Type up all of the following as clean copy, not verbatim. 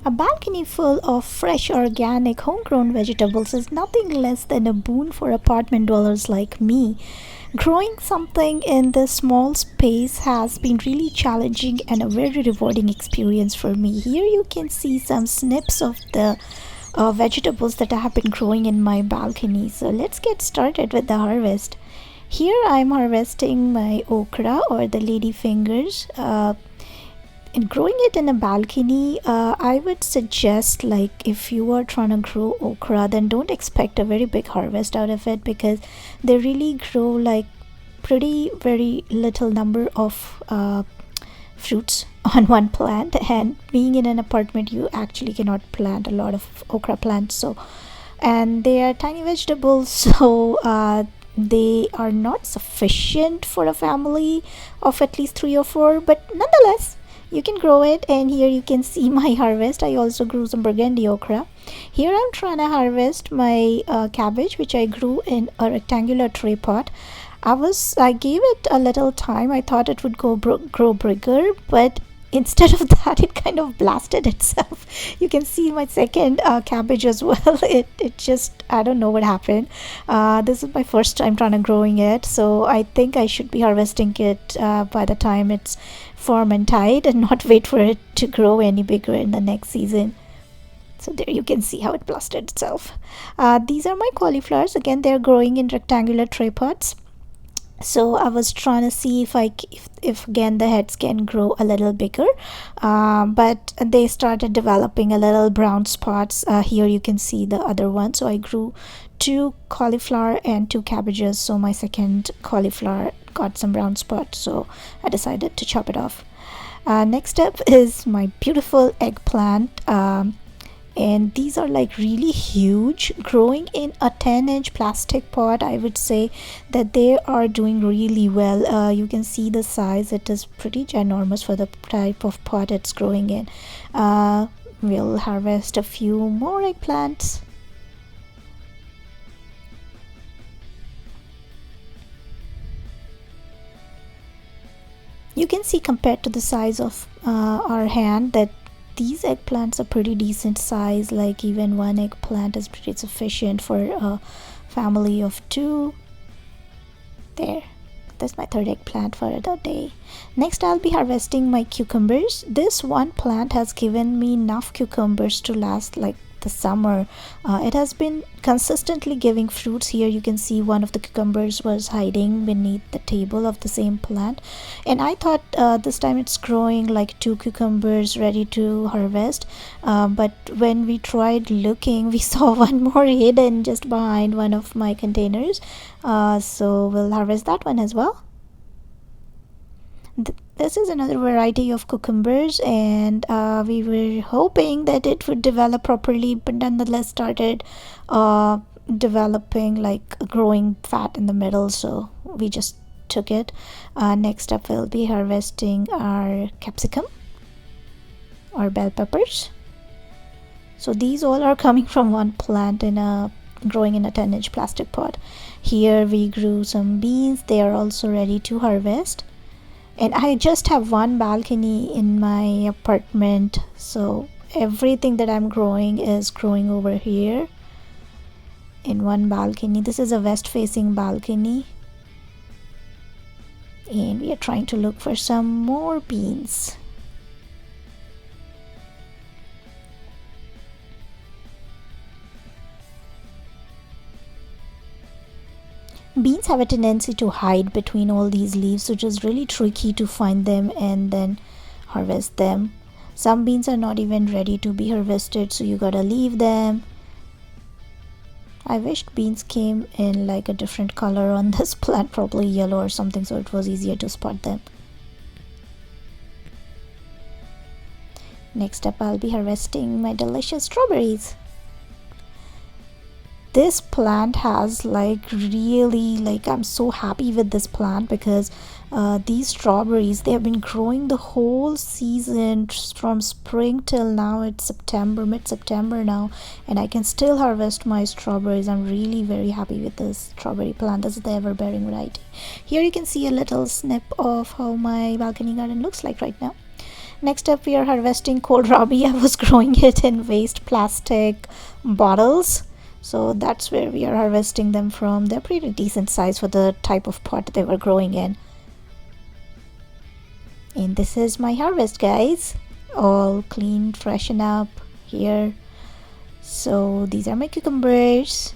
A balcony full of fresh, organic, homegrown vegetables is nothing less than a boon for apartment dwellers like me. Growing something in this small space has been really challenging and a very rewarding experience for me. Here you can see some snips of the vegetables that I have been growing in my balcony. So let's get started with the harvest. Here I'm harvesting my okra or the lady fingers. In growing it in a balcony, I would suggest, like, if you are trying to grow okra, then don't expect a very big harvest out of it, because they really grow like pretty very little number of fruits on one plant. And being in an apartment, you actually cannot plant a lot of okra plants. So, and they are tiny vegetables, so they are not sufficient for a family of at least three or four, but nonetheless you can grow it. And here you can see my harvest. I also grew some burgundy okra. Here I'm trying to harvest my cabbage, which I grew in a rectangular tray pot. I gave it a little time. I thought it would grow bigger, but instead of that, it kind of blasted itself. You can see my second cabbage as well. It just, I don't know what happened. This is my first time trying to growing it, so I think I should be harvesting it by the time it's firm and tight, and not wait for it to grow any bigger in the next season. So there you can see how it blasted itself. These are my cauliflowers. Again, they're growing in rectangular tray pots. So I was trying to see if again the heads can grow a little bigger, but they started developing a little brown spots. Here you can see the other one. So I grew two cauliflower and two cabbages, so my second cauliflower got some brown spots, so I decided to chop it off. Next up is my beautiful eggplant. And these are like really huge, growing in a 10-inch plastic pot. I would say that they are doing really well. You can see the size, it is pretty ginormous for the type of pot it's growing in. We'll harvest a few more eggplants. You can see, compared to the size of our hand, that these eggplants are pretty decent size. Like, even one eggplant is pretty sufficient for a family of two. There, that's my third eggplant for the day. Next, I'll be harvesting my cucumbers. This one plant has given me enough cucumbers to last like the summer. It has been consistently giving fruits. Here you can see one of the cucumbers was hiding beneath the table of the same plant, and I thought this time it's growing like two cucumbers ready to harvest, but when we tried looking, we saw one more hidden just behind one of my containers. So we'll harvest that one as well. This is another variety of cucumbers, and we were hoping that it would develop properly, but nonetheless started developing like growing fat in the middle, so we just took it. Next up, we'll be harvesting our capsicum or bell peppers. So these all are coming from one plant in a growing in a 10-inch plastic pot. Here we grew some beans. They are also ready to harvest. And I just have one balcony in my apartment, so everything that I'm growing is growing over here in one balcony. This is a west facing balcony, and we are trying to look for some more beans. Beans have a tendency to hide between all these leaves, so it is really tricky to find them and then harvest them. Some beans are not even ready to be harvested, so you gotta leave them. I wished beans came in like a different color on this plant, probably yellow or something, so it was easier to spot them. Next up, I'll be harvesting my delicious strawberries. This plant has like really, like, I'm so happy with this plant, because these strawberries, they have been growing the whole season from spring till now. It's September, mid-September now, and I can still harvest my strawberries. I'm really very happy with this strawberry plant. This is the ever-bearing variety. Here you can see a little snip of how my balcony garden looks like right now. Next up, we are harvesting kohlrabi. I was growing it in waste plastic bottles, so that's where we are harvesting them from. They're pretty decent size for the type of pot they were growing in. And this is my harvest, guys, all clean, freshen up here. So these are my cucumbers,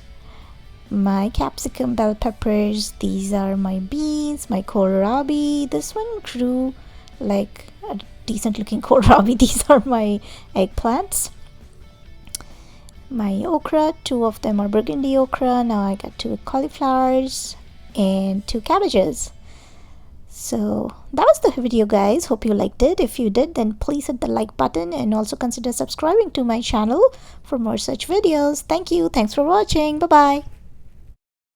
my capsicum, bell peppers. These are my beans, my kohlrabi. This one grew like a decent looking kohlrabi. These are my eggplants, my okra. Two of them are burgundy okra. Now I got 2 cauliflowers and 2 cabbages. So that was the video, guys. Hope you liked it. If you did, then please hit the like button and also consider subscribing to my channel for more such videos. Thank you. Thanks for watching. Bye bye.